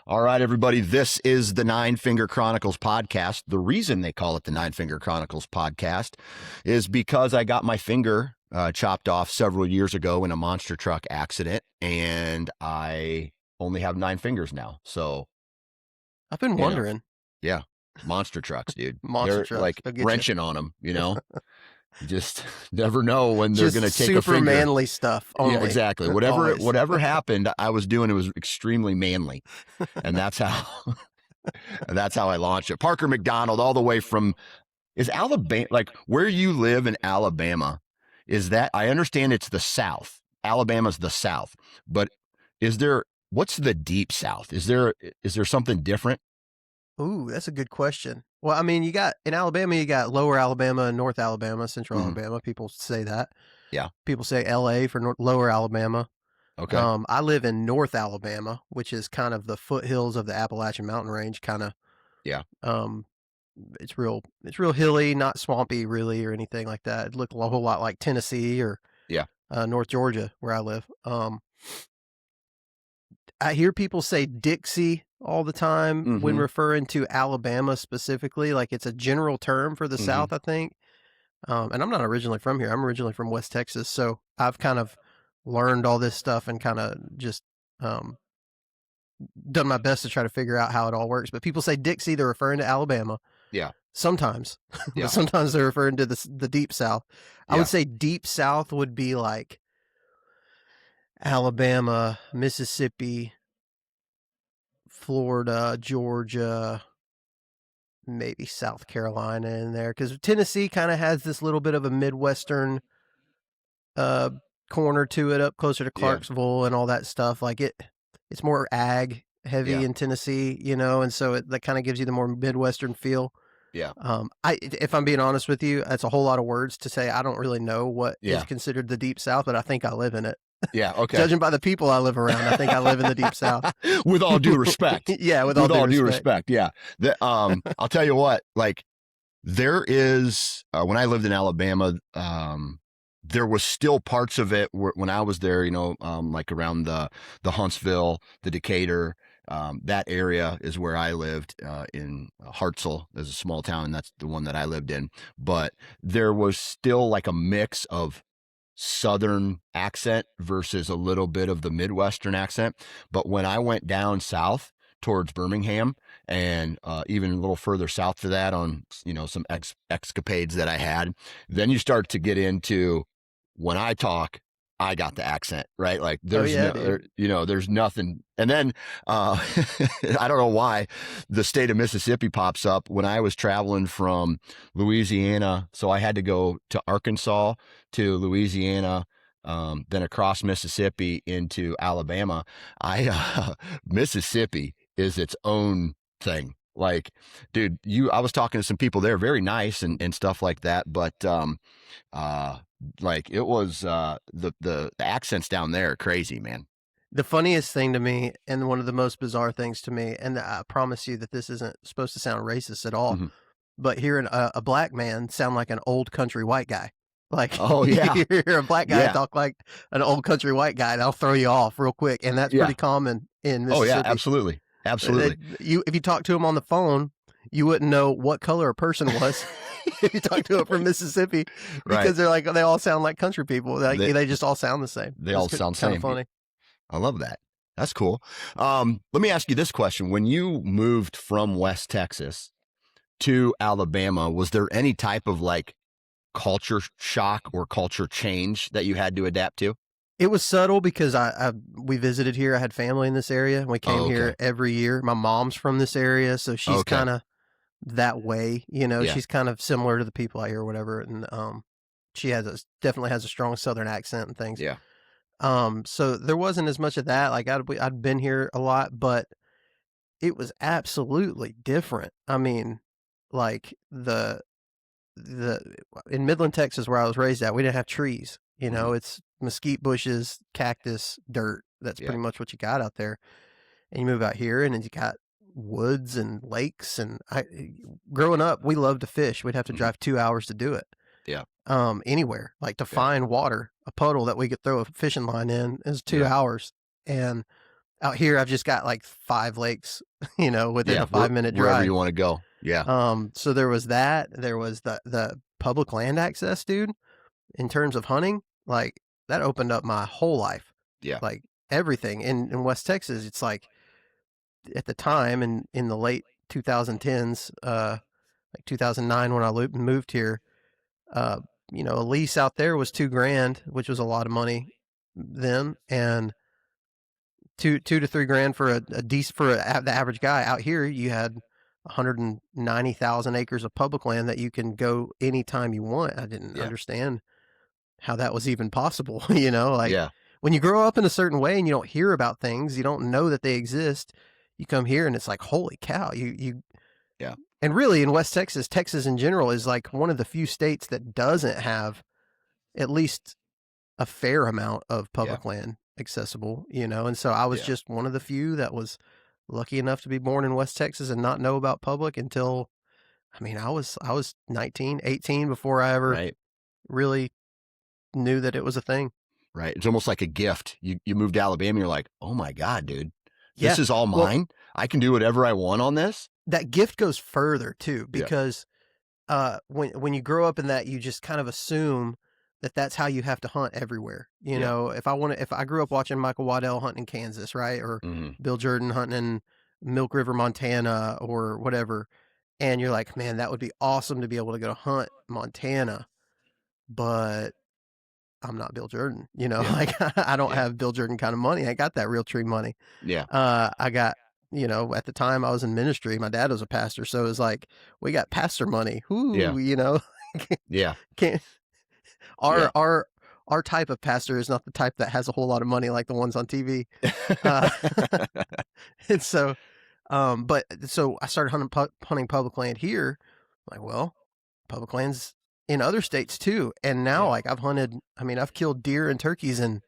All right, everybody. This is the Nine Finger Chronicles podcast. The reason they call it the Nine Finger Chronicles podcast is because I got my finger chopped off several years ago in a monster truck accident, and I only have 9 fingers now. So I've been wondering. Yeah, monster trucks, dude. Monster They're trucks. like They'll get wrenching on them, You just never know when they're going to take a super finger. manly stuff. Only. Yeah, exactly. Whatever happened, I was doing, it was extremely manly, and that's how I launched it. Parker McDonald, all the way from, is Alabama, like where you live in Alabama, is that, I understand it's the South. Alabama's the South, but what's the deep South? Is there something different? Ooh, that's a good question. Well, I mean, in Alabama, you got Lower Alabama and North Alabama, Central Alabama. People say that. Yeah. People say LA for Lower Alabama. Okay. I live in North Alabama, which is kind of the foothills of the Appalachian Mountain Range, kind of. Yeah. It's real hilly, not swampy really or anything like that. It looked a whole lot like Tennessee or North Georgia where I live. I hear people say Dixie all the time when referring to Alabama specifically, like it's a general term for the South, I think. And I'm not originally from here. I'm originally from West Texas. So I've kind of learned all this stuff and kind of just done my best to try to figure out how it all works. But people say Dixie, they're referring to Alabama. Yeah. Sometimes. Yeah. But sometimes they're referring to the deep South. I would say deep South would be like Alabama, Mississippi, Florida, Georgia, maybe South Carolina in there, because Tennessee kind of has this little bit of a Midwestern corner to it, up closer to Clarksville and all that stuff. Like it's more ag heavy in Tennessee, and so that kind of gives you the more Midwestern feel. Yeah. If I'm being honest with you, that's a whole lot of words to say. I don't really know what is considered the deep South, but I think I live in it. Yeah. Okay. Judging by the people I live around, I think I live in the deep South. With all due respect. Yeah. With all due respect. Yeah. I'll tell you what, like there is, when I lived in Alabama, there was still parts of it when I was there, like around the Huntsville, the Decatur, that area is where I lived, in Hartselle. There's a small town, and that's the one that I lived in. But there was still like a mix of Southern accent versus a little bit of the Midwestern accent. But when I went down south towards Birmingham and even a little further south to that on, some escapades that I had, then you start to get into, when I talk, I got the accent, right? Like there's there's nothing. And then I don't know why the state of Mississippi pops up when I was traveling from Louisiana. So I had to go to Arkansas, to Louisiana, then across Mississippi into Alabama. Mississippi is its own thing. Like, dude, I was talking to some people there, very nice and stuff like that. But, like it was, the accents down there are crazy, man. The funniest thing to me, and one of the most bizarre things to me, and I promise you that this isn't supposed to sound racist at all, but hearing a black man sound like an old country white guy. Like, oh yeah, you hear a black guy talk like an old country white guy, that'll throw you off real quick. And that's pretty common in Mississippi. Oh yeah, absolutely. Absolutely. If you talk to him on the phone, you wouldn't know what color a person was if you talk to him from Mississippi, because they all sound like country people. They just all sound the same. They all sound the same. Funny. I love that. That's cool. Let me ask you this question. When you moved from West Texas to Alabama, was there any type of like culture shock or culture change that you had to adapt to? It was subtle because we visited here. I had family in this area, and we came here every year. My mom's from this area, so she's kind of that way. She's kind of similar to the people out here or whatever. And she definitely has a strong Southern accent and things. Yeah. So there wasn't as much of that. Like I'd been here a lot, but it was absolutely different. I mean, like in Midland, Texas, where I was raised at, we didn't have trees. It's mesquite bushes, cactus, dirt. That's pretty much what you got out there. And you move out here, and then you got woods and lakes. And growing up, we loved to fish. We'd have to drive 2 hours to do it. Yeah. Anywhere, like to find water, a puddle that we could throw a fishing line in is 2 hours. And Out here, I've just got like 5 lakes, within Yeah, a 5-minute wherever drive. you want to go. Yeah, So there was that. There was the public land access, dude. In terms of hunting, like that opened up my whole life, yeah, like everything. In West Texas, it's like at the time in the late 2010s, like 2009 when I moved here, uh, a lease out there was $2,000, which was a lot of money then, and two to $3,000 for a decent the average guy. Out here, you had 190,000 acres of public land that you can go anytime you want. I didn't yeah, understand how that was even possible. Like yeah, when you grow up in a certain way and you don't hear about things, you don't know that they exist. You come here and it's like, holy cow, you yeah, and really in West Texas, Texas in general is like one of the few states that doesn't have at least a fair amount of yeah, public land accessible, and so I was yeah, just one of the few that was lucky enough to be born in West Texas and not know about public until, I mean, I was 19, 18 before I ever right. really knew that it was a thing. Right. It's almost like a gift. You moved to Alabama, you're like, oh my God, dude, Yeah. this is all Well, mine. I can do whatever I want on this. that gift goes further too, Yeah. because when you grow up in that, you just kind of assume that that's how you have to hunt everywhere. Yeah. If I grew up watching Michael Waddell hunting in Kansas, right, or Hmm. Bill Jordan hunting in Milk River, Montana, or whatever, and you're like, man, that would be awesome to be able to go hunt Montana, but I'm not Bill Jordan, Yeah. like I don't Yeah. have Bill Jordan kind of money. I got that real tree money. Yeah. I got, at the time I was in ministry, my dad was a pastor. So it was like, we got pastor money. Yeah. Whoo, Yeah. can't, Yeah. our, our, our type of pastor is not the type that has a whole lot of money like the ones on TV. Uh, and so, so I started hunting public land here. Like, well, public lands in other states too. And now, Yeah. like, I've killed deer and turkeys in,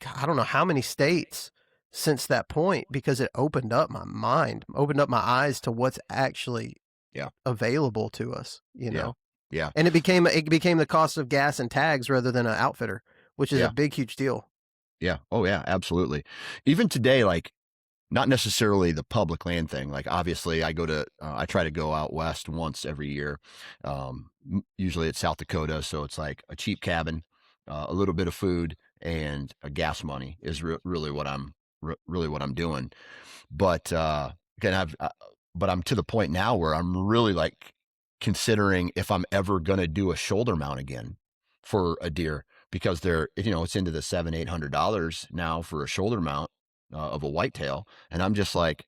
God, I don't know how many states since that point, because it opened up my mind, opened up my eyes to what's actually Yeah. available to us, Yeah. Yeah. and it became the cost of gas and tags rather than an outfitter, which is a Yeah. big, huge deal. Yeah. Oh yeah, absolutely. Even today, like not necessarily the public land thing. Like obviously I try to go out west once every year. Usually it's South Dakota. So it's like a cheap cabin, a little bit of food and a gas money is really what really what I'm doing. But, again, but I'm to the point now where I'm really like considering if I'm ever going to do a shoulder mount again for a deer because it's into the $700-800 now for a shoulder mount of a whitetail. And I'm just like,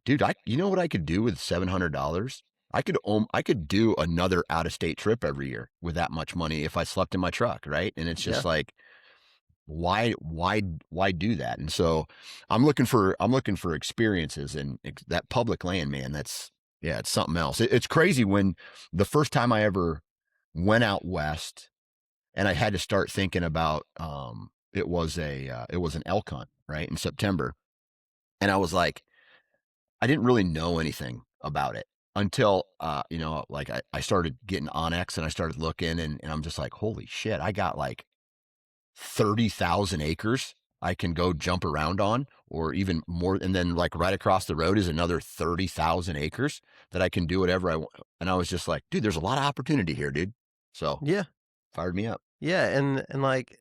dude, you know what I could do with $700? I could do another out of state trip every year with that much money if I slept in my truck. Right. And it's Yeah. just like, why do that? And so I'm looking for experiences and that public land, man. It's something else. It's crazy when the first time I ever went out west and I had to start thinking about, it was an elk hunt, right, in September. And I was like, I didn't really know anything about it until, like I started getting Onyx and I started looking and I'm just like, holy shit, I got like 30,000 acres I can go jump around on, or even more. And then like right across the road is another 30,000 acres that I can do whatever I want. And I was just like, dude, there's a lot of opportunity here, dude. So Yeah. fired me up. Yeah. And like,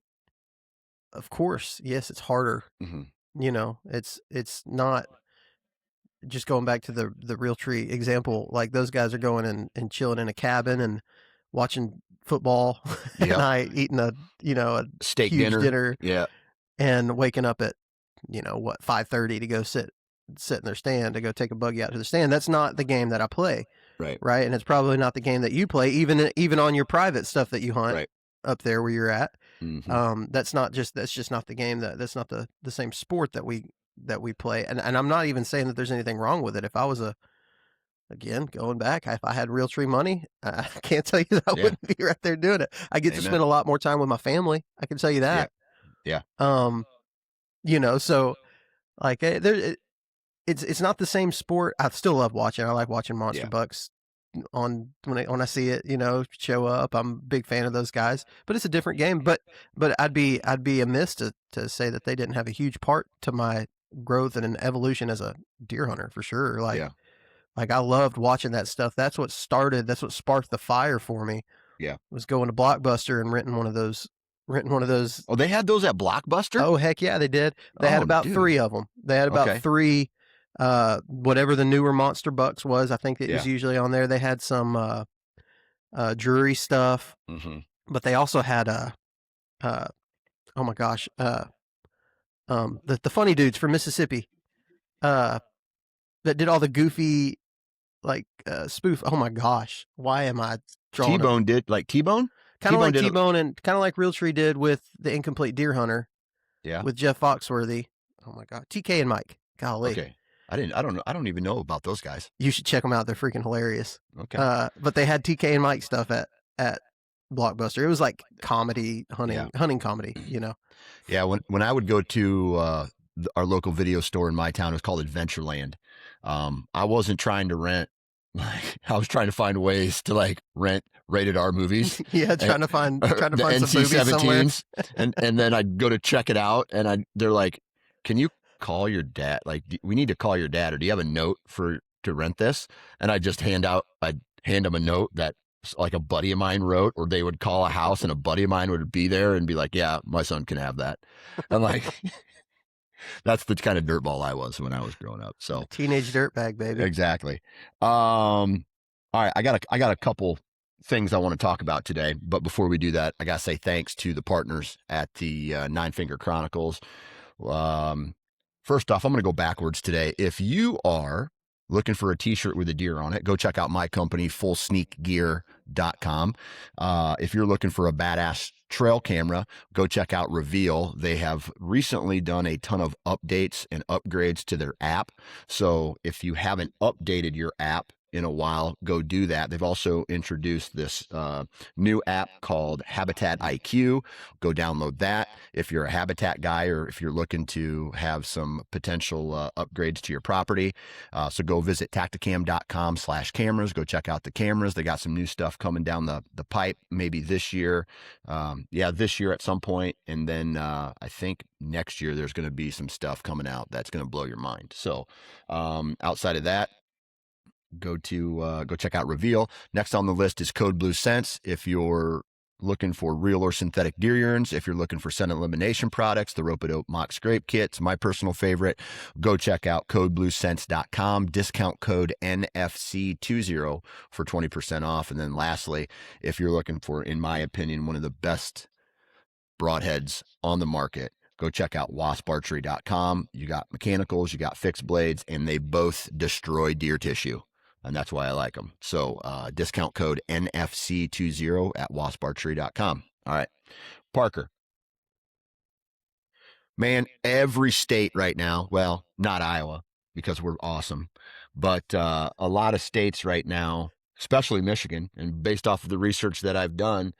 of course, yes, it's harder. Hmm. It's not just going back to the real tree example. Like those guys are going and chilling in a cabin and watching football at Yep. night, eating a Steak huge dinner. dinner, Yeah. and waking up at 5:30 to go sit in their stand to go take a buggy out to the stand. That's not the game that I play, Right. right? And it's probably not the game that you play, even on your private stuff that you hunt Right. up there where you're at. Hmm. That's just not the game that's not the same sport that we play. And I'm not even saying that there's anything wrong with it. If I was again, going back, if I had real tree money, I can't tell you that I Yeah. wouldn't be right there doing it. I get to Amen. spend a lot more time with my family. I can tell you Yeah. that. Yeah. So like it's not the same sport. I still love watching. I like watching monster Yeah. bucks, on when I see it, show up. I'm a big fan of those guys, but it's a different game. But I'd be amiss to say that they didn't have a huge part to my growth and an evolution as a deer hunter for sure. Yeah. Like I loved watching that stuff. That's what sparked the fire for me. Yeah. Was going to Blockbuster and renting one of those. Oh, they had those at Blockbuster? Oh, heck yeah, they did. They had about 3 of them. They had about 3, whatever the newer Monster Bucks was. I think it was usually on there. They had some Drury stuff, but they also had oh my gosh, the funny dudes from Mississippi, that did all the goofy spoof. Oh my gosh, why am I drawing? T-Bone did like T-Bone? Kind of like T-Bone and kind of like Realtree did with the Incomplete Deer Hunter. Yeah. With Jeff Foxworthy. Oh my God. TK and Mike. Golly. Okay. I don't even know about those guys. You should check them out. They're freaking hilarious. Okay. But they had TK and Mike stuff at Blockbuster. It was like comedy, hunting comedy, Yeah. When I would go to our local video store in my town, it was called Adventureland. I wasn't trying to rent. I was trying to find ways to rent rated R movies. Yeah, trying to find some NC-17s, and then I'd go to check it out, and they're like, "Can you call your dad? We need to call your dad, or do you have a note to rent this?" And I'd hand them a note that like a buddy of mine wrote, or they would call a house and a buddy of mine would be there and be like, "Yeah, my son can have that." And that's the kind of dirtball I was when I was growing up. So teenage dirtbag, baby. Exactly. All right, I got a couple things I want to talk about today, but before we do that, I got to say thanks to the partners at the Nine Finger Chronicles. First off, I'm going to go backwards today. If you are looking for a t-shirt with a deer on it, go check out my company, fullsneakgear.com. If you're looking for a badass trail camera, go check out Reveal. They have recently done a ton of updates and upgrades to their app. So if you haven't updated your app in a while, go do that. They've also introduced this new app called Habitat IQ. Go download that if you're a habitat guy or if you're looking to have some potential upgrades to your property. So go visit tacticam.com/cameras. Go check out the cameras. They got some new stuff coming down the pipe, maybe this year. This year at some point. And then I think next year there's going to be some stuff coming out that's going to blow your mind. So outside of that, go check out Reveal. Next on the list is Code Blue Scents. If you're looking for real or synthetic deer urines, if you're looking for scent elimination products, the Rope-A-Dope Mock Scrape Kit's my personal favorite. Go check out codebluescents.com. Discount code NFC20 for 20% off. And then lastly, if you're looking for, in my opinion, one of the best broadheads on the market, go check out wasparchery.com. You got mechanicals, you got fixed blades, and they both destroy deer tissue. And that's why I like them. So discount code NFC20 at wasparchery.com. All right. Parker. Man, every state right now, well, not Iowa because we're awesome, but a lot of states right now, especially Michigan, and based off of the research that I've done,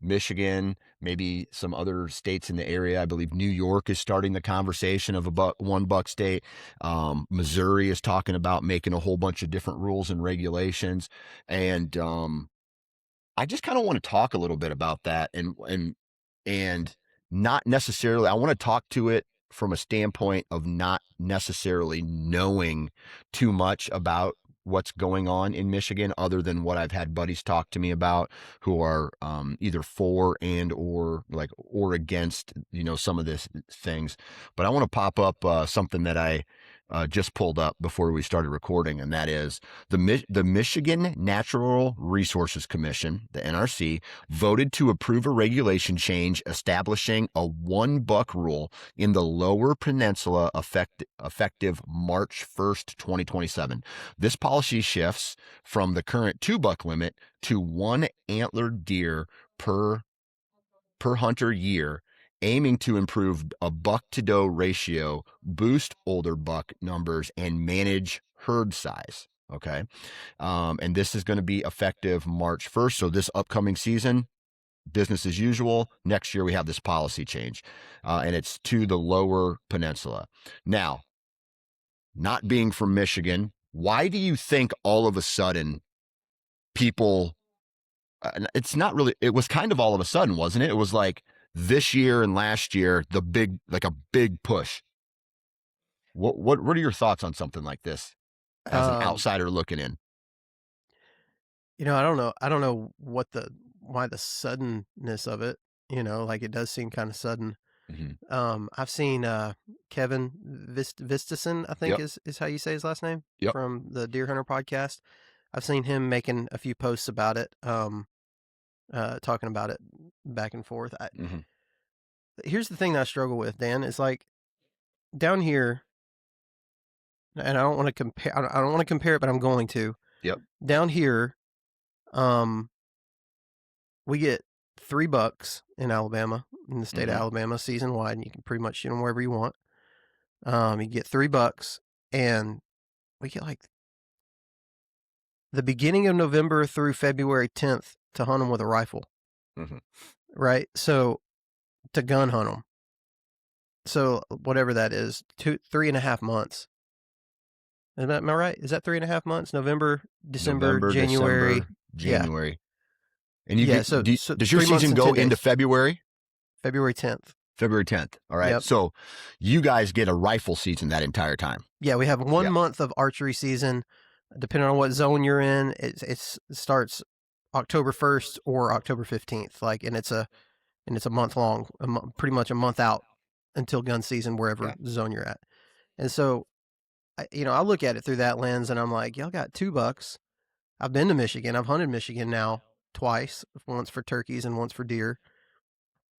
Michigan, maybe some other states in the area. I believe New York is starting the conversation of a one buck state. Missouri is talking about making a whole bunch of different rules and regulations. And I just kind of want to talk a little bit about that and not necessarily, I want to talk to it from a standpoint of not necessarily knowing too much about what's going on in Michigan other than what I've had buddies talk to me about who are either for and or against, some of this things. But I want to pop up something that I just pulled up before we started recording, and that is the Michigan Natural Resources Commission, the NRC, voted to approve a regulation change establishing a 1 buck rule in the Lower Peninsula effective March 1st, 2027. This policy shifts from the current 2 buck limit to 1 antlered deer per hunter year, aiming to improve a buck-to-doe ratio, boost older buck numbers, and manage herd size. Okay. And this is going to be effective March 1st. So this upcoming season, business as usual. Next year, we have this policy change, and it's to the Lower Peninsula. Now, not being from Michigan, why do you think all of a sudden people, it's not really, it was kind of all of a sudden, wasn't it? It was like this year and last year, like a big push. What are your thoughts on something like this as an outsider looking in? I don't know. I don't know why the suddenness of it, like it does seem kind of sudden. I've seen Kevin Vistison, I think Yep. is how you say his last name, Yep. from the Deer Hunter podcast. I've seen him making a few posts about it, talking about it back and forth. Here's the thing that I struggle with, Dan, is like down here, and I don't want to compare. I don't want to compare it, but I'm going to. Yep. Down here, we get $3 in Alabama, in the state of Alabama, season wide, and you can pretty much shoot them wherever you want. You get $3, and we get like the beginning of November through February 10th to hunt them with a rifle, right? So to gun hunt them. So whatever that is, 3.5 months. Am I right? Is that 3.5 months? November, January. December, January. Yeah. And you get, so does your season go into February? February 10th. February 10th. All right. Yep. So you guys get a rifle season that entire time. Yeah, we have 1 month of archery season. Depending on what zone you're in, it starts October 1st or October 15th. Like, and it's a month long, pretty much a month out until gun season, wherever zone you're at. And so, I look at it through that lens, and I'm like, y'all got $2. I've been to Michigan. I've hunted Michigan now twice, once for turkeys and once for deer.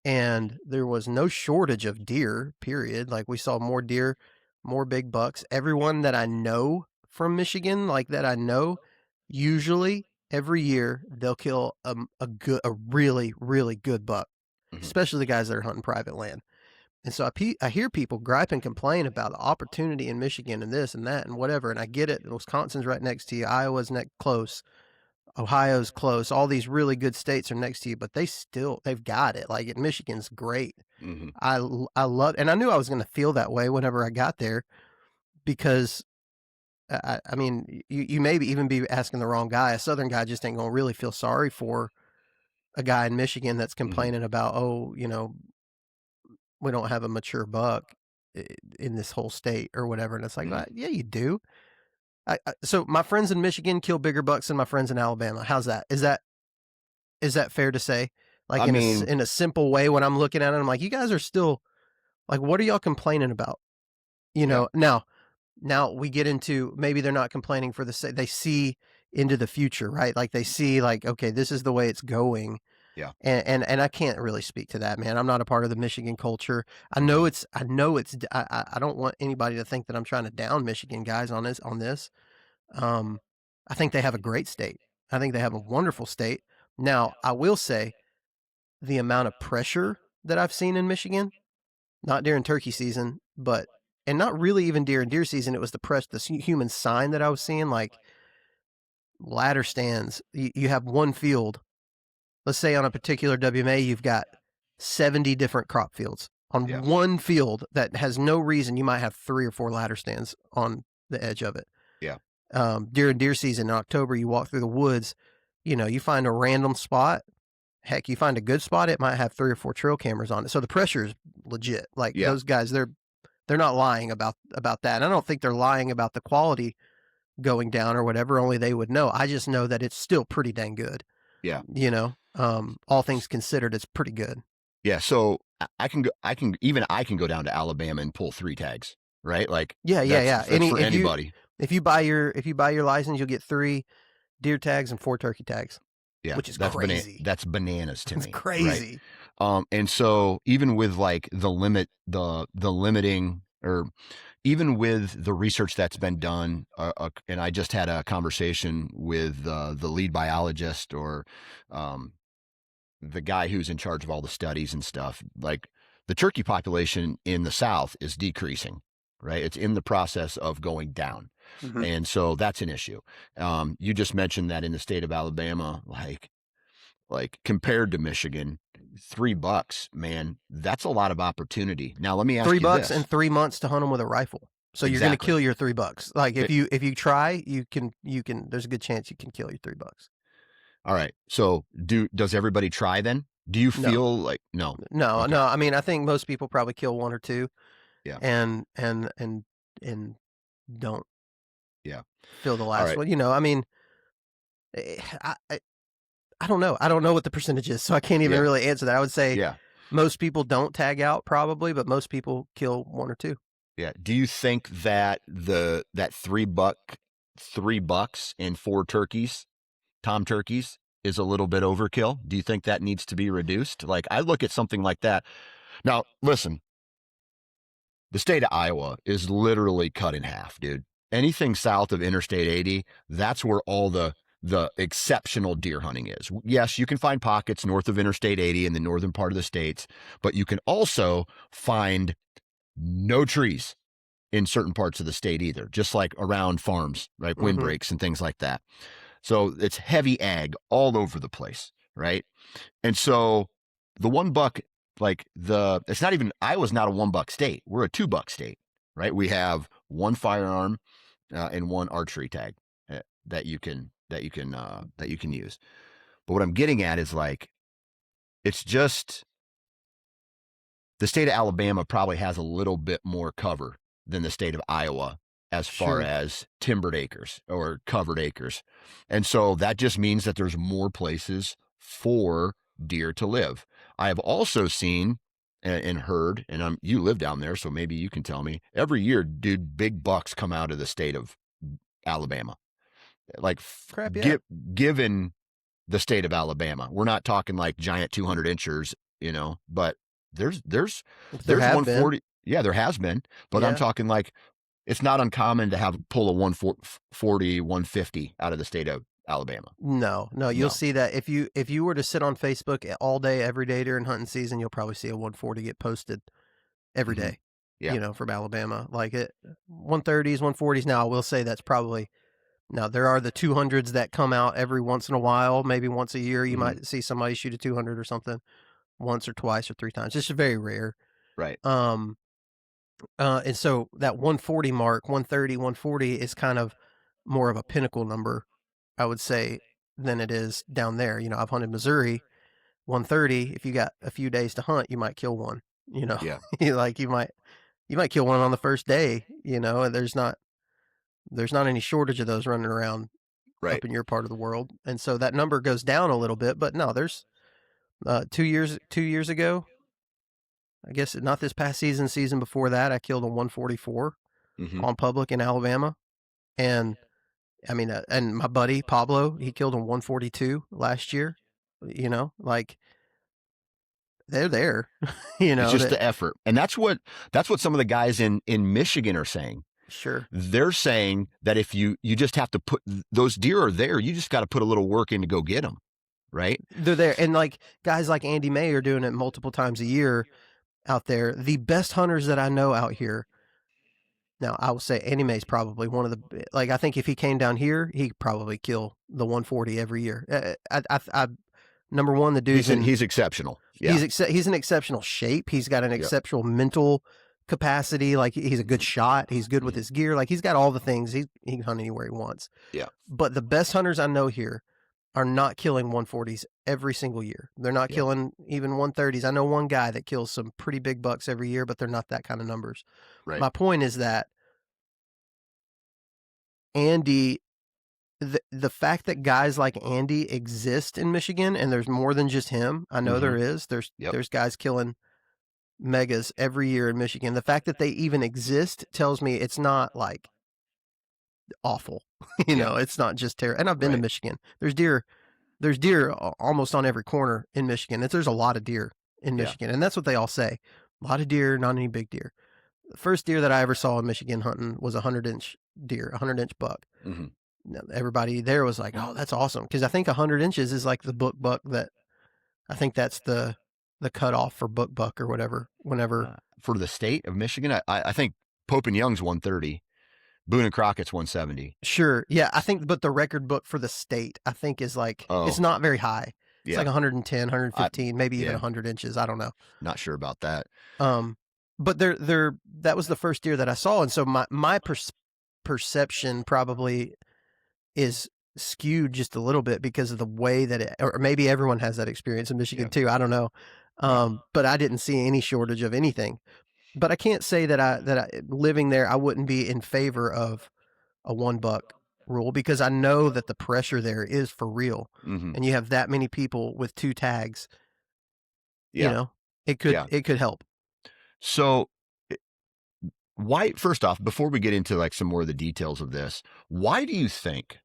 And there was no shortage of deer, period. Like, we saw more deer, more big bucks. Everyone that I know from Michigan, usually every year they'll kill a really, really good buck, especially the guys that are hunting private land. And so I hear people gripe and complain about the opportunity in Michigan and this and that and whatever. And I get it. Wisconsin's right next to you. Iowa's close. Ohio's close. All these really good states are next to you, but they've got it. Like, Michigan's great. I love, and I knew I was going to feel that way whenever I got there, because I mean, you maybe even be asking the wrong guy. A Southern guy just ain't going to really feel sorry for a guy in Michigan that's complaining about, we don't have a mature buck in this whole state or whatever. And it's like, yeah, you do. So my friends in Michigan kill bigger bucks than my friends in Alabama. How's that? Is that fair to say? Like, in a simple way, when I'm looking at it, I'm like, you guys are still, like, what are y'all complaining about? Now we get into, maybe they're not complaining for they see into the future, right? Like, they see, like, okay, this is the way it's going. Yeah. And I can't really speak to that, man. I'm not a part of the Michigan culture. I know I don't want anybody to think that I'm trying to down Michigan guys on this. I think they have a great state. I think they have a wonderful state. Now, I will say the amount of pressure that I've seen in Michigan, not during turkey season, and not really even during deer season, it was the human sign that I was seeing, like ladder stands. You have one field. Let's say on a particular WMA, you've got 70 different crop fields. On one field that has no reason, you might have 3 or 4 ladder stands on the edge of it. Yeah. During deer season in October, you walk through the woods, you find a random spot. Heck, you find a good spot, it might have 3 or 4 trail cameras on it. So the pressure is legit. Like, those guys, they're not lying about that. And I don't think they're lying about the quality going down or whatever, only they would know. I just know that it's still pretty dang good. Yeah. All things considered, it's pretty good. Yeah. So I can go down to Alabama and pull 3 tags, right? Like, yeah. That's for anybody. If you buy your license, you'll get 3 deer tags and 4 turkey tags. Yeah. Which is crazy. That's bananas to me. It's crazy. Right? And so even with like the limiting, or even with the research that's been done, and I just had a conversation with the lead biologist, or the guy who's in charge of all the studies and stuff. Like, the turkey population in the South is decreasing, right? It's in the process of going down. And so that's an issue. You just mentioned that in the state of Alabama, like compared to Michigan, $3, man, that's a lot of opportunity. Now, let me ask you this. $3 and 3 months to hunt them with a rifle. So you're going to kill your $3. Like, if you try, you can, there's a good chance you can kill your $3. All right. So does everybody try then? Do you No, feel like no? no, Okay. no. I mean, I think most people probably kill one or two, Yeah. and don't Yeah. feel the All last right. one. I mean, eh, I don't know. I don't know what the percentage is, so I can't even Yeah. really answer that. I would say Yeah. most people don't tag out probably, but most people kill one or two. Yeah. Do you think that that $3 and 4 turkeys, tom turkeys, is a little bit overkill? Do you think that needs to be reduced? Like, I look at something like that. Now, listen, the state of Iowa is literally cut in half, dude. Anything south of Interstate 80, that's where all the exceptional deer hunting is. Yes, you can find pockets north of Interstate 80 in the northern part of the states, but you can also find no trees in certain parts of the state either, just like around farms, right? Mm-hmm. Windbreaks and things like that. So it's heavy ag all over the place, right? And so the $1, like it's not even, Iowa's not a $1 state. We're a $2 state, right? We have one firearm and one archery tag that you can use. But what I'm getting at is like, it's just the state of Alabama probably has a little bit more cover than the state of Iowa as far Sure. as timbered acres or covered acres. And so that just means that there's more places for deer to live. I have also seen and heard, and you live down there, so maybe you can tell me, every year, dude, big bucks come out of the state of Alabama. Like, Crap, yeah. given the state of Alabama, we're not talking like giant 200 inchers, but there's There there's have been. 140. Yeah, there has been, but I'm Yeah. talking like it's not uncommon to have pull a 140, 150 out of the state of Alabama. No, you'll No. see that if you were to sit on Facebook all day, every day during hunting season, you'll probably see a 140 get posted every Hmm. day, Yeah. from Alabama. Like 130s, 140s. Now, I will say that's probably, now there are the 200s that come out every once in a while, maybe once a year. You Hmm. might see somebody shoot a 200 or something once or twice or three times. It's just very rare. Right. Um, and so that 140 mark, 130, 140 is kind of more of a pinnacle number, I would say, than it is down there. I've hunted Missouri, 130. If you got a few days to hunt, you might kill one. Yeah. Like you might kill one on the first day. And there's not any shortage of those running around Right. up in your part of the world, and so that number goes down a little bit. But no, there's 2 years ago, I guess not this past season before that, I killed a 144 Hmm. on public in Alabama, and I mean, and my buddy Pablo, he killed a 142 last year. Like they're there. It's just That the effort, and that's what some of the guys in Michigan are saying. sure They're saying that if you just have to put those deer are there, you just got to put a little work in to go get them, right? they're there, and like guys like Andy May are doing it multiple times a year out there. The best hunters that I know out here. Now, I will say Andy May's probably one of the, like, I think if he came down here, he'd probably kill the 140 every year. Number one, the dude's He's exceptional. Yeah. he's in exceptional shape. He's got an Yep. exceptional mental capacity. Like he's a good shot. He's good with his gear. Like he's got all the things. He can hunt anywhere he wants. Yeah. But the best hunters I know here are not killing 140s every single year. They're not Yeah. killing even 130s. I know one guy that kills some pretty big bucks every year, but they're not that kind of numbers. Right. My point is that Andy, the fact that guys like Andy exist in Michigan, and there's more than just him. I know there is. Yep. There's guys killing megas every year in Michigan. The fact that they even exist tells me it's not like awful. It's not just terrible. And I've been to Right. Michigan. There's deer almost on every corner in Michigan. There's a lot of deer in Yeah. Michigan, and that's what they all say. A lot of deer, not any big deer. The first deer that I ever saw in Michigan hunting was a 100-inch deer, a 100-inch buck. Hmm. Everybody there was like, "Oh, that's awesome," because I think 100 inches is like the buck that I think that's the cutoff for buck or whatever. Whenever For the state of Michigan, I think Pope and Young's 130, Boone and Crockett's 170. sure, yeah, I think, but the record book for the state, I think, is like it's not very high. It's like 110, 115, maybe even 100 inches. I don't know. Not sure about that. But that was the first deer that I saw, and so my perception probably is skewed just a little bit because of the way that it, or maybe everyone has that experience in Michigan Yeah. too. I don't know. But I didn't see any shortage of anything. But I can't say that I living there, I wouldn't be in favor of a $1 rule because I know that the pressure there is for real. Mm-hmm. And you have that many people with 2 tags, you Yeah. know, Yeah. it could help. So why, first off, before we get into like some more of the details of this, why do you think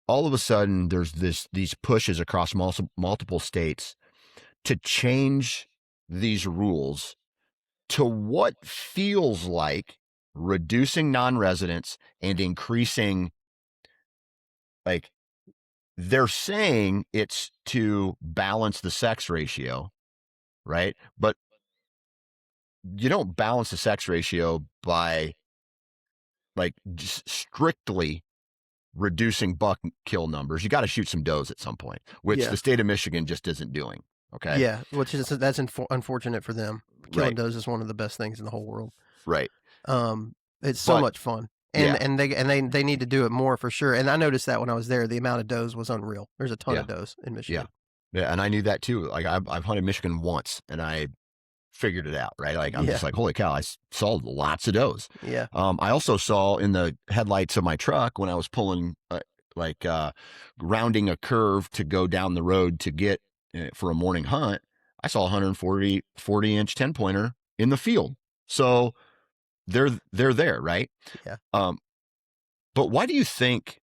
all of a sudden there's these pushes across multiple states to change these rules to what feels like reducing non-residents and increasing, like, they're saying it's to balance the sex ratio, right? But you don't balance the sex ratio by like just strictly reducing buck kill numbers. You got to shoot some does at some point, which Yeah. the state of Michigan just isn't doing. Okay. Yeah, which is that's unfortunate for them. Killing Right. does is one of the best things in the whole world. Right. It's so But much fun. yeah, They need to do it more for sure. And I noticed that when I was there, the amount of does was unreal. There's a ton yeah, of does in yeah, Michigan. yeah. And I knew that too. Like I've hunted Michigan once and I figured it out, right? Like I'm Yeah. just like, holy cow, I saw lots of does. Yeah. I also saw in the headlights of my truck when I was pulling, rounding a curve to go down the road to get for a morning hunt, I saw a 40-inch 10 pointer in the field. So they're there, right? Yeah. But why do you think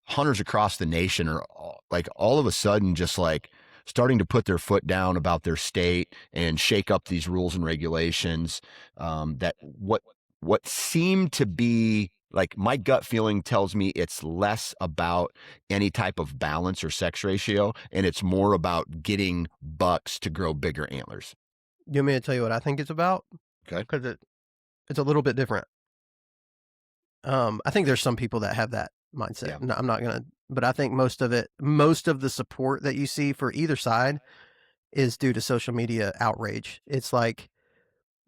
hunters across the nation are like all of a sudden just like starting to put their foot down about their state and shake up these rules and regulations? That what seem to be like, my gut feeling tells me it's less about any type of balance or sex ratio, and it's more about getting bucks to grow bigger antlers. You want me to tell you what I think it's about? Okay. Because it's a little bit different. I think there's some people that have that mindset. Yeah. No, I'm not gonna, but I think most of the support that you see for either side is due to social media outrage. It's like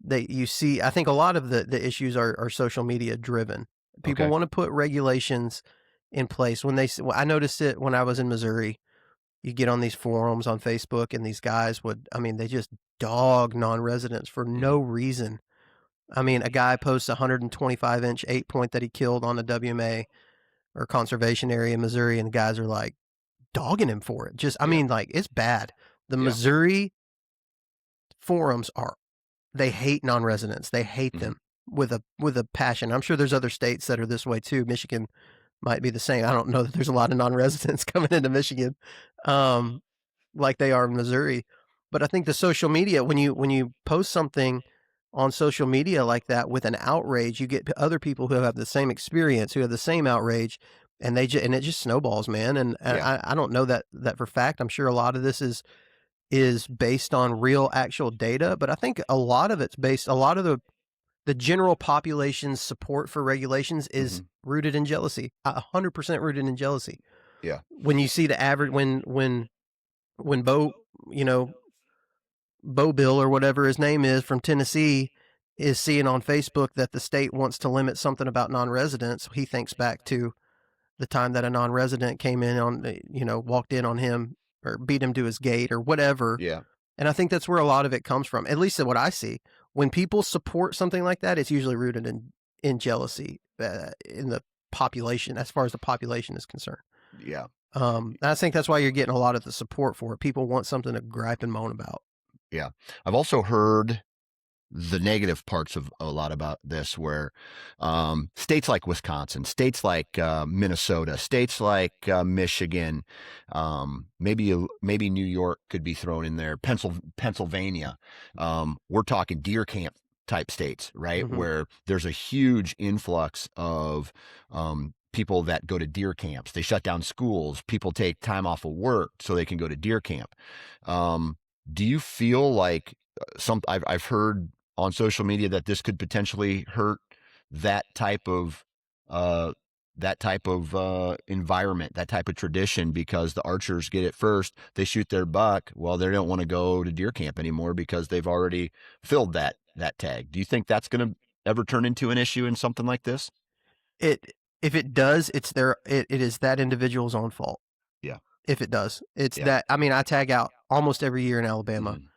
you see. I think a lot of the issues are social media driven. People Okay. want to put regulations in place when well, I noticed it when I was in Missouri. You get on these forums on Facebook, and these guys they just dog non-residents for no reason. I mean, a guy posts a 125-inch 8-point that he killed on a WMA or conservation area in Missouri, and the guys are like dogging him for it. Just, I Yeah. mean, like, it's bad. The Yeah. Missouri forums they hate non-residents. They hate them with a passion. I'm sure there's other states that are this way too. Michigan might be the same. I don't know that there's a lot of non-residents coming into Michigan, like they are in Missouri. But I think the social media, when you post something on social media like that with an outrage, you get other people who have the same experience, who have the same outrage, and it just snowballs, man. And Yeah. I don't know that for fact. I'm sure a lot of this is based on real actual data, but I think a lot of it's based. A lot of the general population's support for regulations is rooted in jealousy. 100% rooted in jealousy. Yeah. When you see the average when Bo, Bo Bill or whatever his name is from Tennessee is seeing on Facebook that the state wants to limit something about non-residents, he thinks back to the time that a non-resident came in walked in on him or beat him to his gate or whatever. Yeah. And I think that's where a lot of it comes from, at least what I see. When people support something like that, it's usually rooted in jealousy in the population, as far as the population is concerned. Yeah. I think that's why you're getting a lot of the support for it. People want something to gripe and moan about. Yeah. I've also heard the negative parts of a lot about this, where states like Wisconsin, states like Minnesota, states like Michigan, maybe New York could be thrown in there, Pennsylvania. We're talking deer camp type states, right? Where there's a huge influx of people that go to deer camps. They shut down schools. People take time off of work so they can go to deer camp. Do you feel like I've heard on social media that this could potentially hurt that type of environment, that type of tradition, because the archers get it first, they shoot their buck. Well, they don't want to go to deer camp anymore because they've already filled that tag. Do you think that's going to ever turn into an issue in something like this? if it does, it is that individual's own fault. Yeah. If it does, it's Yeah. that. I mean, I tag out almost every year in Alabama, Mhm.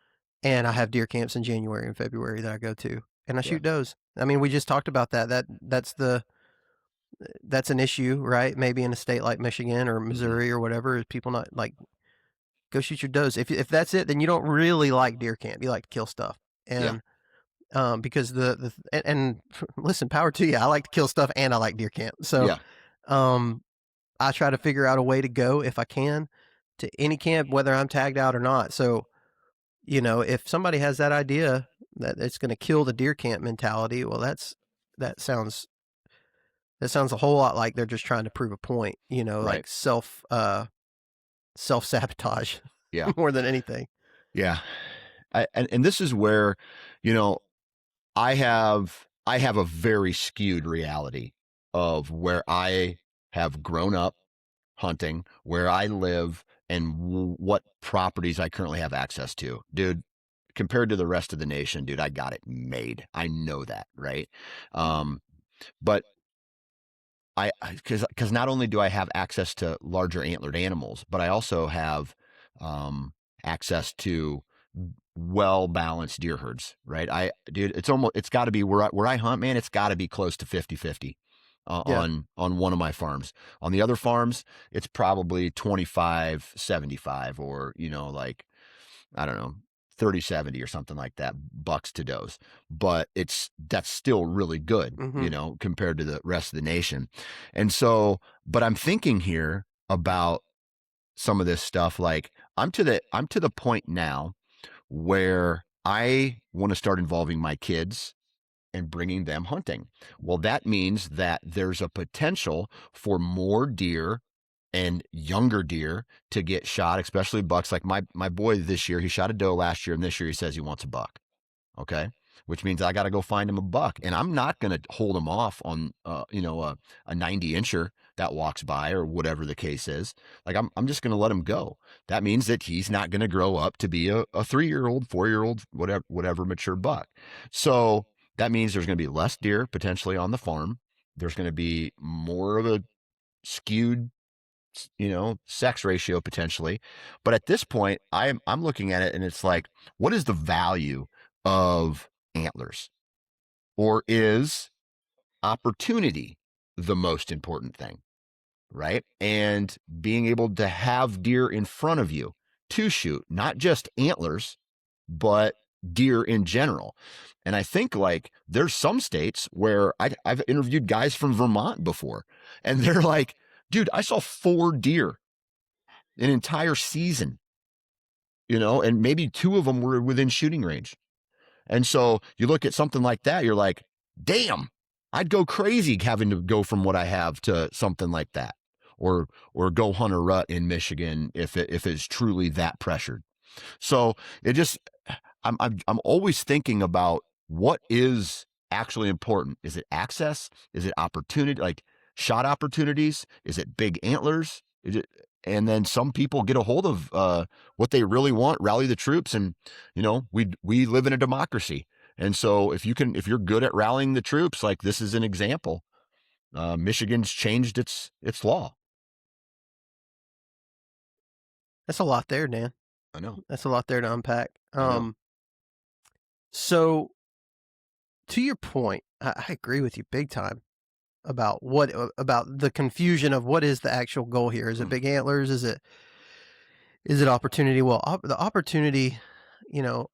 and I have deer camps in January and February that I go to, and I Yeah. shoot does. I mean, we just talked about that. That's an issue, right? Maybe in a state like Michigan or Mhm. Missouri or whatever, is people not like go shoot your does. If that's it, then you don't really like deer camp. You like to kill stuff, Yeah. and because and listen, power to you. I like to kill stuff and I like deer camp. So, Yeah. um, I try to figure out a way to go if I can to any camp, whether I'm tagged out or not. So, if somebody has that idea that it's going to kill the deer camp mentality, well, that sounds that sounds a whole lot like they're just trying to prove a point. Right. Like self sabotage Yeah. more than anything. Yeah. And this is where, you know, I have a very skewed reality of where I have grown up hunting, where I live, and what properties I currently have access to. Dude, compared to the rest of the nation, dude, I got it made. I know that, right? But because not only do I have access to larger antlered animals, but I also have access to well balanced deer herds, right? Dude, it's got to be where I hunt, man. It's got to be close to 50-50 Yeah. on one of my farms. On the other farms, it's probably 25-75, or like, I don't know, 30-70 or something like that, bucks to does. But that's still really good, Mm-hmm. compared to the rest of the nation. And so, but I'm thinking here about some of this stuff. Like, I'm to the point now where I want to start involving my kids and bringing them hunting. Well, that means that there's a potential for more deer and younger deer to get shot, especially bucks. Like my boy this year, he shot a doe last year, and this year he says he wants a buck. Okay. Which means I got to go find him a buck, and I'm not going to hold him off on, a 90 incher that walks by or whatever the case is. Like, I'm just going to let him go. That means that he's not going to grow up to be a 3-year-old, 4-year-old, whatever mature buck. So that means there's going to be less deer potentially on the farm. There's going to be more of a skewed, sex ratio potentially. But at this point, I'm looking at it and it's like, what is the value of antlers? Or is opportunity the most important thing? Right? And being able to have deer in front of you to shoot, not just antlers, but deer in general. And I think, like, there's some states where I've interviewed guys from Vermont before, and they're like, dude, I saw 4 deer an entire season, and maybe 2 of them were within shooting range. And so you look at something like that, you're like, damn, I'd go crazy having to go from what I have to something like that. Or go hunt a rut in Michigan if it's truly that pressured. So it just, I'm always thinking about what is actually important. Is it access? Is it opportunity, like shot opportunities? Is it big antlers? And then some people get a hold of what they really want, rally the troops, and we live in a democracy. And so if you're good at rallying the troops, like this is an example. Michigan's changed its law. That's a lot there, Dan. I know. That's a lot there to unpack. I know. So to your point, I agree with you big time about about the confusion of what is the actual goal here. Is it big antlers? Is it opportunity? Well, the opportunity, this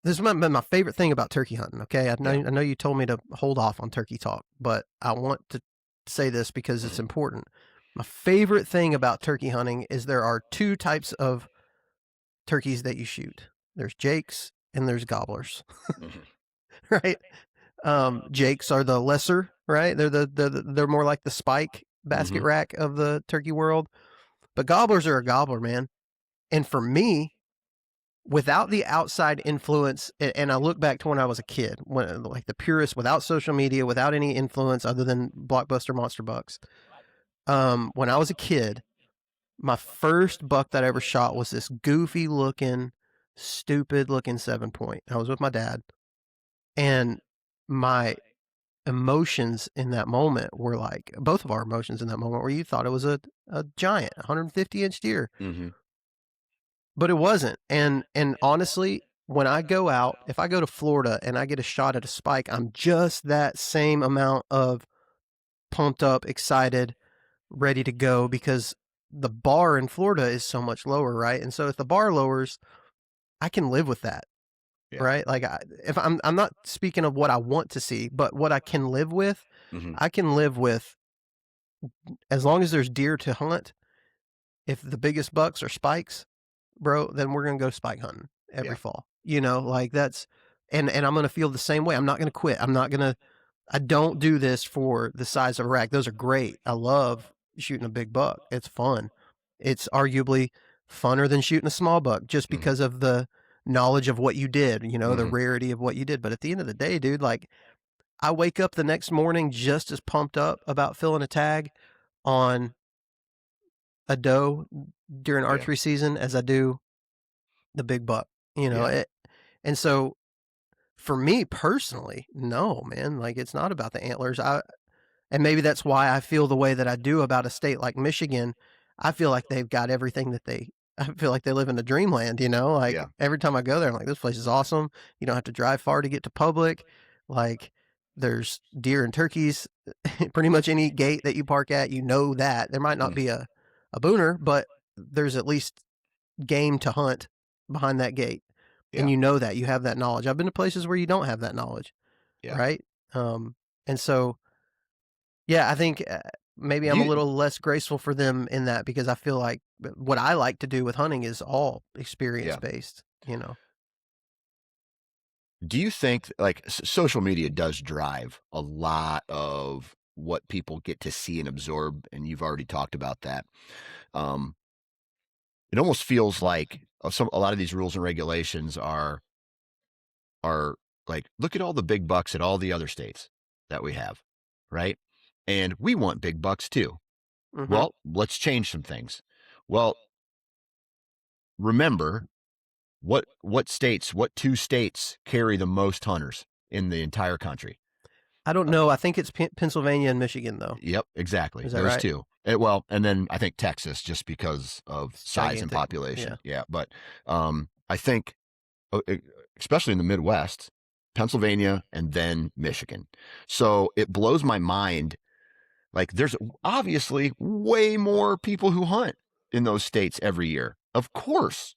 is my favorite thing about turkey hunting. Okay, I know you told me to hold off on turkey talk, but I want to say this because it's important. My favorite thing about turkey hunting is there are 2 types of turkeys that you shoot. There's jakes and there's gobblers, right? Jakes are the lesser, right? They're more like the spike basket rack of the turkey world, but gobblers are a gobbler, man. And for me, without the outside influence, and I look back to when I was a kid, when like the purest, without social media, without any influence other than Blockbuster Monster Bucks. When I was a kid, my first buck that I ever shot was this goofy looking, stupid looking 7-point. I was with my dad, and my emotions in that moment were like, both of our emotions in that moment, where you thought it was a giant 150-inch deer, Mm-hmm. but it wasn't. And honestly, when I go out, if I go to Florida and I get a shot at a spike, I'm just that same amount of pumped up, excited, ready to go, because the bar in Florida is so much lower, right? And so if the bar lowers, I can live with that, Yeah. right? Like, if I'm not speaking of what I want to see, but what I can live with. Mm-hmm. I can live with, as long as there's deer to hunt. If the biggest bucks are spikes, bro, then we're gonna go spike hunting every Yeah. fall. Like that's, and I'm gonna feel the same way. I'm not gonna quit. I don't do this for the size of a rack. Those are great. I love shooting a big buck. It's fun. It's arguably funner than shooting a small buck, just Mm-hmm. because of the knowledge of what you did, the Mm-hmm. rarity of what you did. But at the end of the day, dude, like, I wake up the next morning just as pumped up about filling a tag on a doe during Oh yeah. archery season as I do the big buck, Yeah. and so for me personally, no, man, like, it's not about the antlers. And maybe that's why I feel the way that I do about a state like Michigan. I feel like they've got everything I feel like they live in a dreamland, like, Yeah. every time I go there, I'm like, this place is awesome. You don't have to drive far to get to public. Like, there's deer and turkeys, pretty much any gate that you park at, that. There might not be a booner, but there's at least game to hunt behind that gate. And Yeah. that, you have that knowledge. I've been to places where you don't have that knowledge, Yeah. right? And so, yeah, I think maybe Do I'm a you little less graceful for them in that, because I feel like what I like to do with hunting is all experience yeah. based. Do you think like social media does drive a lot of what people get to see and absorb, and you've already talked about that. Um, it almost feels like a lot of these rules and regulations are like, look at all the big bucks at all the other states that we have, right? And we want big bucks too. Mm-hmm. Well, let's change some things. Well, remember what two states carry the most hunters in the entire country? I don't know. I think it's Pennsylvania and Michigan, though. Yep, exactly. Is that Those right? two. Well, and then I think Texas, just because of It's size and gigantic. population. Yeah, but I think, especially in the Midwest, Pennsylvania and then Michigan. So it blows my mind. Like, there's obviously way more people who hunt in those states every year. Of course,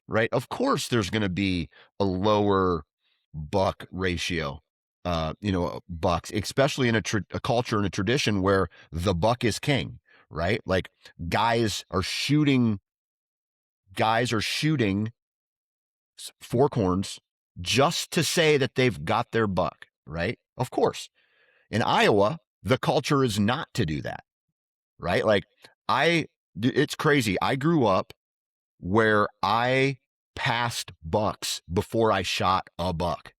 right? Of course, there's going to be a lower buck ratio. Bucks, especially in a culture and a tradition where the buck is king, right? Like, guys are shooting fork horns just to say that they've got their buck, right? Of course. In Iowa, the culture is not to do that, right? Like, it's crazy. I grew up where I passed bucks before I shot a buck,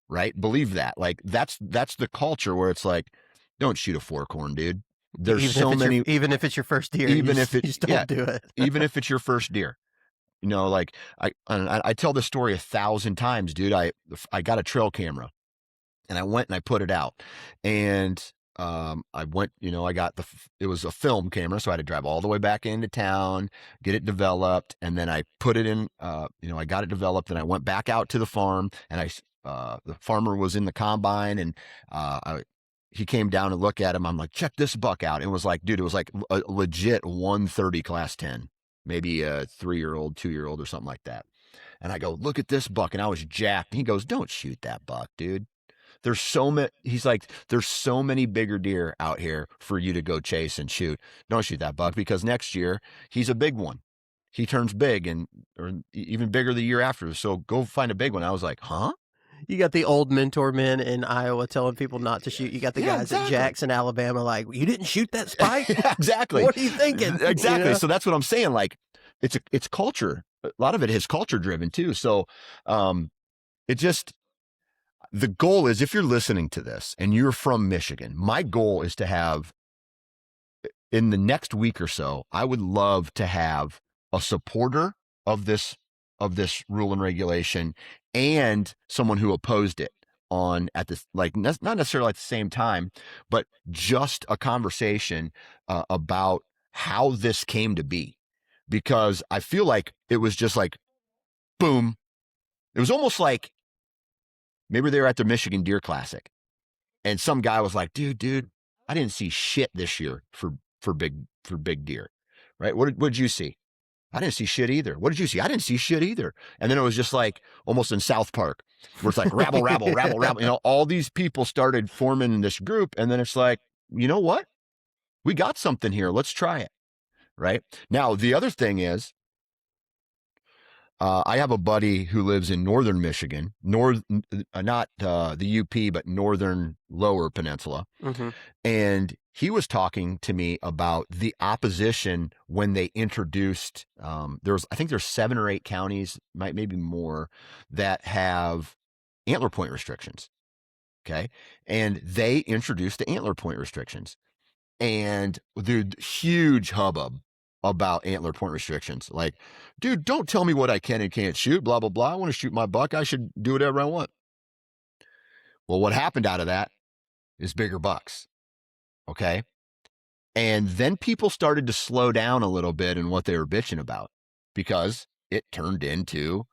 right? Believe that. Like, that's the culture where it's like, don't shoot a fork horn, dude. There's even if it's your first deer, even if you just don't do it. even if it's your first deer. Like, I tell this story 1,000 times, dude. I got a trail camera, and I went and I put it out, and I went, it was a film camera, so I had to drive all the way back into town, get it developed, and then I put it in, I got it developed, and I went back out to the farm, and the farmer was in the combine, and he came down and looked at him. I'm like, check this buck out. And it was like, dude, it was like a legit 130 class 10, maybe a 3-year-old, 2-year-old or something like that. And I go, look at this buck. And I was jacked. And he goes, don't shoot that buck, dude. There's so many, he's like, there's so many bigger deer out here for you to go chase and shoot. Don't shoot that buck, because next year he's a big one. He turns big, or even bigger the year after. So go find a big one. I was like, huh? You got the old mentor men in Iowa telling people not to shoot. You got the guys at Jackson, Alabama, like, you didn't shoot that spike? Exactly. What are you thinking? Exactly. So that's what I'm saying. Like, it's culture. A lot of it is culture driven too. So the goal is, if you're listening to this and you're from Michigan, my goal is to have, in the next week or so, I would love to have a supporter of this rule and regulation and someone who opposed it on at this, like not necessarily at the same time, but just a conversation about how this came to be, because I feel like it was just like boom. It was almost like maybe they were at the Michigan Deer Classic, and some guy was like, dude, I didn't see shit this year for big deer, right? What did you see? I didn't see shit either. What did you see? I didn't see shit either. And then it was just like almost in South Park, where it's like rabble, rabble, rabble, rabble. You know, all these people started forming this group, and then it's like, you know what? We got something here. Let's try it. Right now, the other thing is, I have a buddy who lives in northern Michigan, not the UP, but northern Lower Peninsula. Mm-hmm. And he was talking to me about the opposition when they introduced, I think there's 7 or 8 counties, maybe more, that have antler point restrictions. Okay. And they introduced the antler point restrictions, and dude, huge hubbub about antler point restrictions. Like, dude, don't tell me what I can and can't shoot, blah, blah, blah. I want to shoot my buck. I should do whatever I want. Well, what happened out of that is bigger bucks. Okay. And then people started to slow down a little bit in what they were bitching about, because it turned into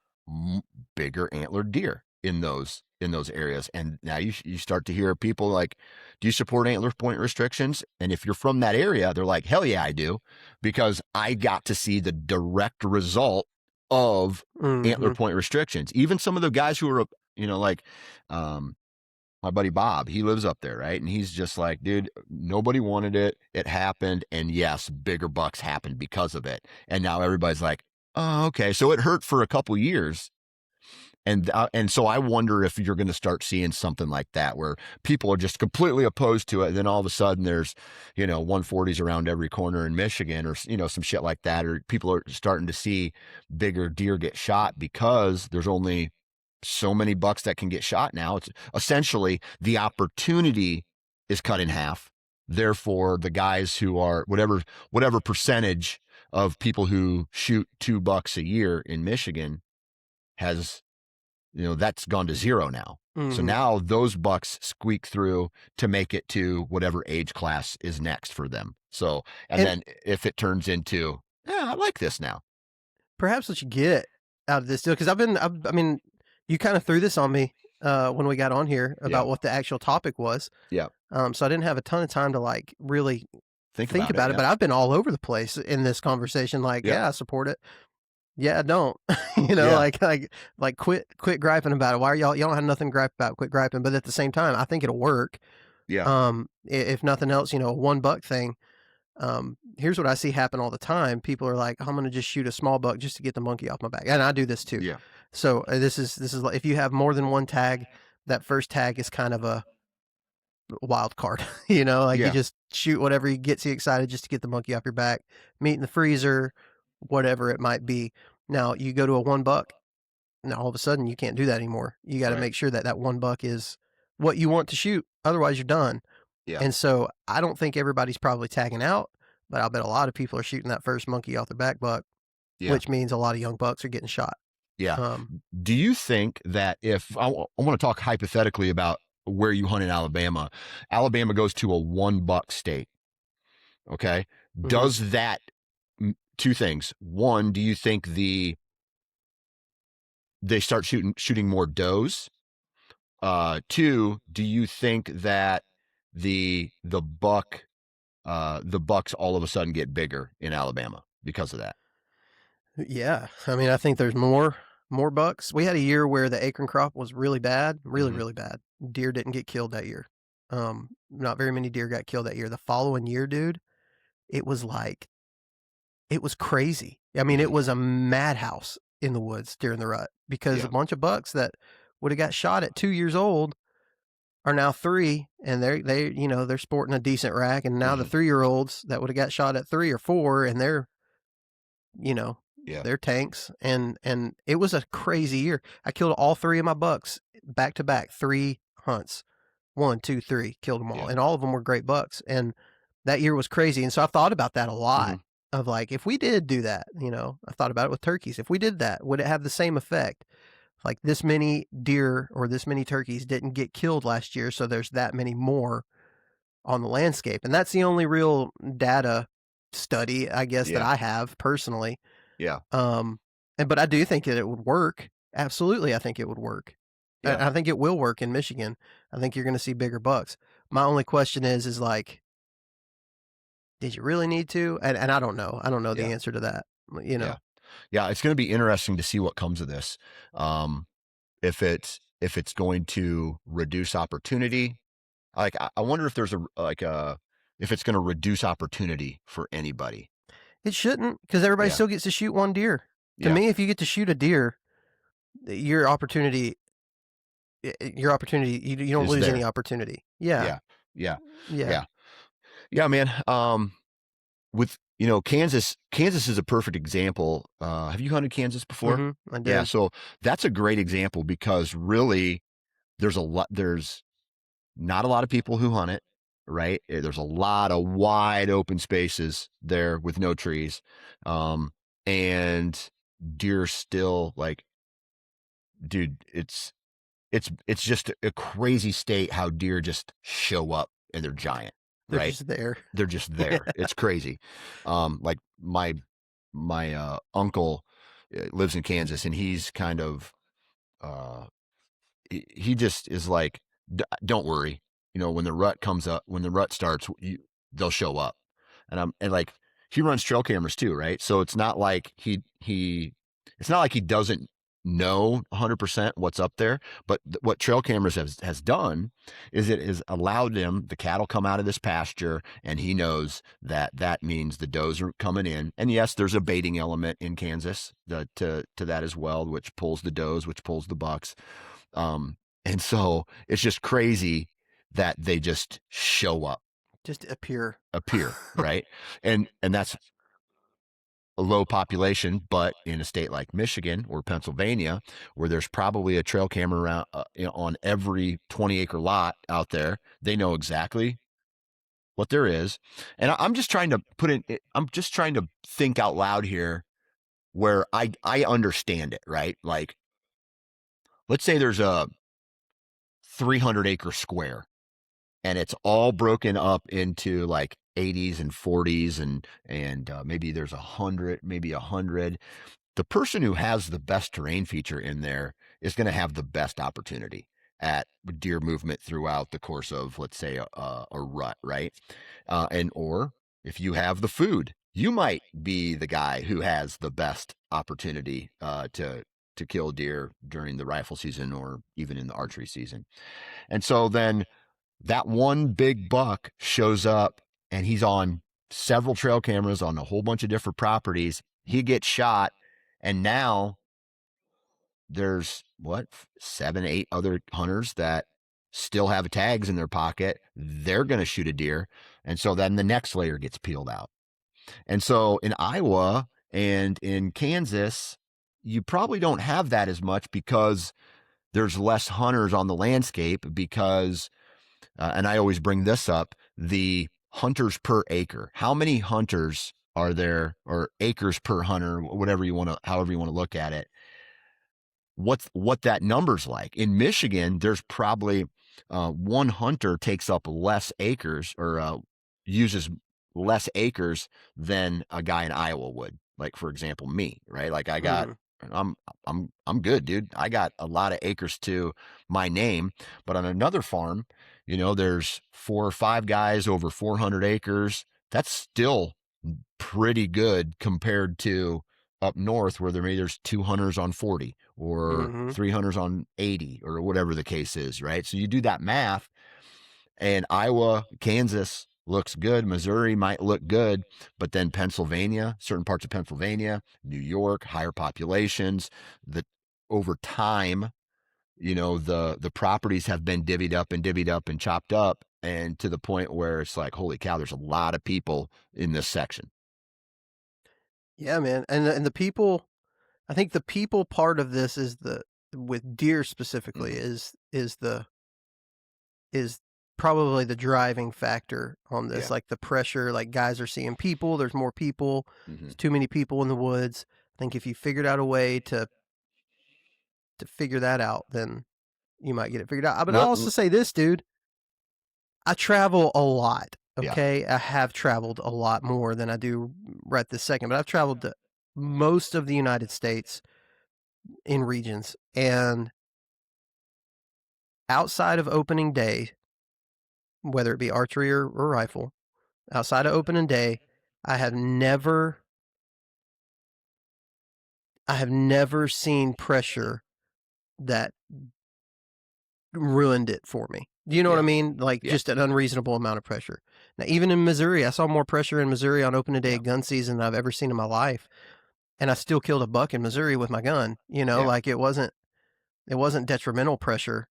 bigger antlered deer in those areas. And now you start to hear people like, do you support antler point restrictions? And if you're from that area, they're like, hell yeah, I do, because I got to see the direct result of antler point restrictions. Even some of the guys who are, like, my buddy Bob, he lives up there, right? And he's just like, dude, nobody wanted it. It happened. And yes, bigger bucks happened because of it. And now everybody's like, oh, okay. So it hurt for a couple years. And so I wonder if you're going to start seeing something like that, where people are just completely opposed to it. And then all of a sudden there's, 140s around every corner in Michigan, or, some shit like that. Or people are starting to see bigger deer get shot because there's only so many bucks that can get shot now. It's essentially the opportunity is cut in half. Therefore, the guys who are whatever percentage of people who shoot 2 bucks a year in Michigan has, that's gone to 0 now. Mm-hmm. So now those bucks squeak through to make it to whatever age class is next for them. So, and then if it turns into, I like this now. Perhaps what you get out of this deal, because I mean, you kind of threw this on me when we got on here about what the actual topic was. Yeah. So I didn't have a ton of time to like really think about it, yeah. But I've been all over the place in this conversation. Like, yeah, I support it. Yeah, I don't. Like quit griping about it. Why are y'all don't have nothing to gripe about? Quit griping. But at the same time, I think it'll work. Yeah. If nothing else, a $1 thing. Here's what I see happen all the time. People are like, I'm going to just shoot a small buck just to get the monkey off my back. And I do this too. Yeah. So this is like, if you have more than one tag, that first tag is kind of a wild card, you just shoot whatever gets you excited just to get the monkey off your back, meat in the freezer, whatever it might be. Now you go to a $1. Now all of a sudden you can't do that anymore. You got to make sure that $1 is what you want to shoot. Otherwise you're done. Yeah. And so I don't think everybody's probably tagging out, but I'll bet a lot of people are shooting that first monkey off their back buck, which means a lot of young bucks are getting shot. Yeah. Do you think that if I want to talk hypothetically about where you hunt in Alabama, Alabama goes to a $1 state. Okay. Mm-hmm. Does that, 2 things. One, do you think they start shooting more does? 2, do you think that the bucks all of a sudden get bigger in Alabama because of that? Yeah. I mean, I think there's more bucks. We had a year where the acorn crop was really bad, really bad. Deer didn't get killed that year. Not very many deer got killed that year. The following year, dude, it was crazy. I mean, it was a madhouse in the woods during the rut, because a bunch of bucks that would have got shot at 2 years old are now 3, and they're sporting a decent rack. And now the 3-year-olds that would have got shot at 3 or 4, and they're, they're tanks. And it was a crazy year. I killed all 3 of my bucks back to back, 3 hunts, 1, 2, 3, killed them all. And all of them were great bucks. And that year was crazy. And so I've thought about that a lot, of like, if we did do that, I thought about it with turkeys. If we did that, would it have the same effect? like this many deer or this many turkeys didn't get killed last year, so there's that many more on the landscape. And that's the only real data study, I guess, that Yeah. I have personally. Yeah. But I do think that it would work. Absolutely, I think it would work. Yeah. I think it will work in Michigan. I think you're going to see bigger bucks. My only question is like, did you really need to? And I don't know. I don't know the Yeah. answer to that. You know. Yeah. Yeah. It's going to be interesting to see what comes of this. If it's going to reduce opportunity, like I wonder if there's if it's going to reduce opportunity for anybody. It shouldn't, because everybody Yeah. still gets to shoot one deer. To Yeah. me, if you get to shoot a deer, your opportunity, you don't Is lose any there. opportunity. Yeah, Yeah. Yeah. yeah. Yeah. Yeah, man. With Kansas is a perfect example. Have you hunted Kansas before? I Yeah, did. so that's a great example because really there's not a lot of people who hunt it, right? There's a lot of wide open spaces there with no trees. And deer still like, dude, it's just a crazy state how deer just show up and they're giant, They're right? just there. They're just there. It's crazy. Like my uncle lives in Kansas, and he's kind of uh, he just is like, don't worry, when the rut comes up, when the rut starts, they'll show up, and like he runs trail cameras too, right? So it's not like it's not like he doesn't know 100% what's up there, but what trail cameras has done is it has allowed him, the cattle come out of this pasture, and he knows that means the does are coming in. And yes, there's a baiting element in Kansas to that as well, which pulls the does, which pulls the bucks. And so it's just crazy that they just show up, Just appear. right? And that's a low population, but in a state like Michigan or Pennsylvania, where there's probably a trail camera around, on every 20-acre lot out there, they know exactly what there is. And I'm just trying to I'm just trying to think out loud here where I understand it, right? Like, let's say there's a 300-acre square and it's all broken up into like 80s and 40s, and maybe there's 100, maybe 100. The person who has the best terrain feature in there is going to have the best opportunity at deer movement throughout the course of, let's say, a rut, right? And or if you have the food, you might be the guy who has the best opportunity to kill deer during the rifle season or even in the archery season. And so then that one big buck shows up and he's on several trail cameras on a whole bunch of different properties. He gets shot, and now there's what, 7, 8 other hunters that still have tags in their pocket. They're going to shoot a deer. And so then the next layer gets peeled out. And so in Iowa and in Kansas, you probably don't have that as much because there's less hunters on the landscape because and I always bring this up, the hunters per acre. How many hunters are there, or acres per hunter, whatever you want to, however you want to look at it? What that number's like. In Michigan, there's probably one hunter takes up less acres or uses less acres than a guy in Iowa would. Like, for example, me, right? Like I'm I'm good, dude. I got a lot of acres to my name, but on another farm, there's 4 or 5 guys over 400 acres. That's still pretty good compared to up north where there's 2 hunters on 40 or Mm-hmm. 3 hunters on 80 or whatever the case is, right? So you do that math, and Iowa, Kansas looks good. Missouri might look good, but then Pennsylvania, certain parts of Pennsylvania, New York, higher populations, the over time, the properties have been divvied up and chopped up, and to the point where it's like, holy cow, there's a lot of people in this section. Yeah, man. And the people, I think the people part of this is with deer specifically Mm-hmm. is probably the driving factor on this. Yeah. Like the pressure, like guys are seeing people, there's more people, Mm-hmm. there's too many people in the woods. I think if you figured out a way to to figure that out, then you might get it figured out. But I'll Well, also say this, dude. I travel a lot. Yeah. Okay, I have traveled a lot more than I do right this second, but I've traveled to most of the United States in regions, and outside of opening day, whether it be archery or rifle, outside of opening day, I have never seen pressure that ruined it for me. Do you know what I mean? Like just an unreasonable amount of pressure. Now, even in Missouri, I saw more pressure in Missouri on opening day gun season than I've ever seen in my life. And I still killed a buck in Missouri with my gun, you know, like it wasn't detrimental pressure.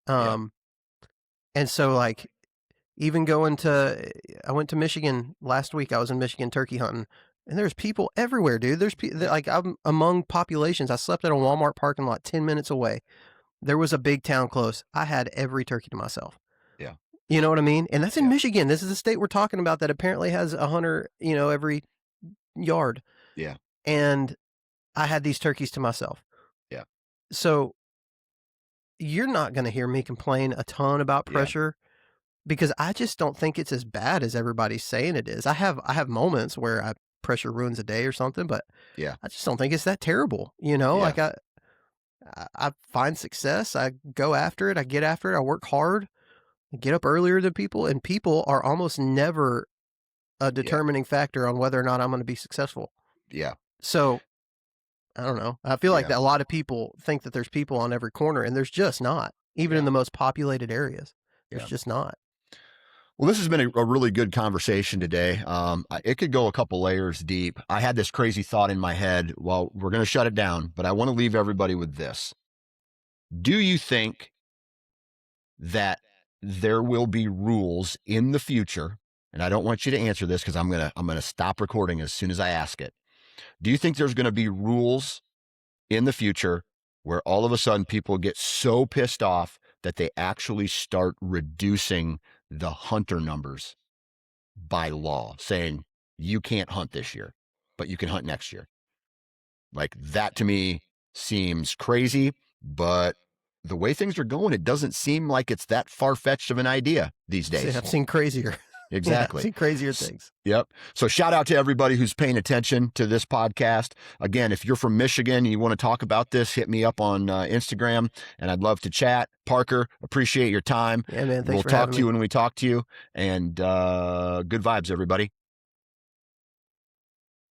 And so like even I went to Michigan last week. I was in Michigan turkey hunting, and there's people everywhere, dude. There's like I'm among populations. I slept at a Walmart parking lot 10 minutes away. There was a big town close. I had every turkey to myself. Yeah. You know what I mean? And that's in Michigan. This is a state we're talking about that apparently has a hunter, you know, every yard. Yeah. And I had these turkeys to myself. Yeah. So you're not going to hear me complain a ton about pressure because I just don't think it's as bad as everybody's saying it is. I have moments where pressure ruins a day or something, but I just don't think it's that terrible. You know, like I find success. I go after it. I get after it. I work hard. I get up earlier than people, and people are almost never a determining factor on whether or not I'm going to be successful. Yeah. So I don't know. I feel like that a lot of people think that there's people on every corner, and there's just not. Even in the most populated areas, there's just not. Well, this has been a really good conversation today. It could go a couple layers deep. I had this crazy thought in my head. Well, we're going to shut it down, but I want to leave everybody with this. Do you think that there will be rules in the future? And I don't want you to answer this because I'm going to stop recording as soon as I ask it. Do you think there's going to be rules in the future where all of a sudden people get so pissed off that they actually start reducing the hunter numbers by law, saying you can't hunt this year, but you can hunt next year? Like, that to me seems crazy, but the way things are going, it doesn't seem like it's that far-fetched of an idea these days. I've seen crazier. Exactly. I've seen crazier things. Yep. So shout out to everybody who's paying attention to this podcast. Again, if you're from Michigan and you want to talk about this, hit me up on Instagram, and I'd love to chat. Parker, appreciate your time. Yeah, man. Thanks we'll for talk having to you me. when we talk to you. And good vibes, everybody.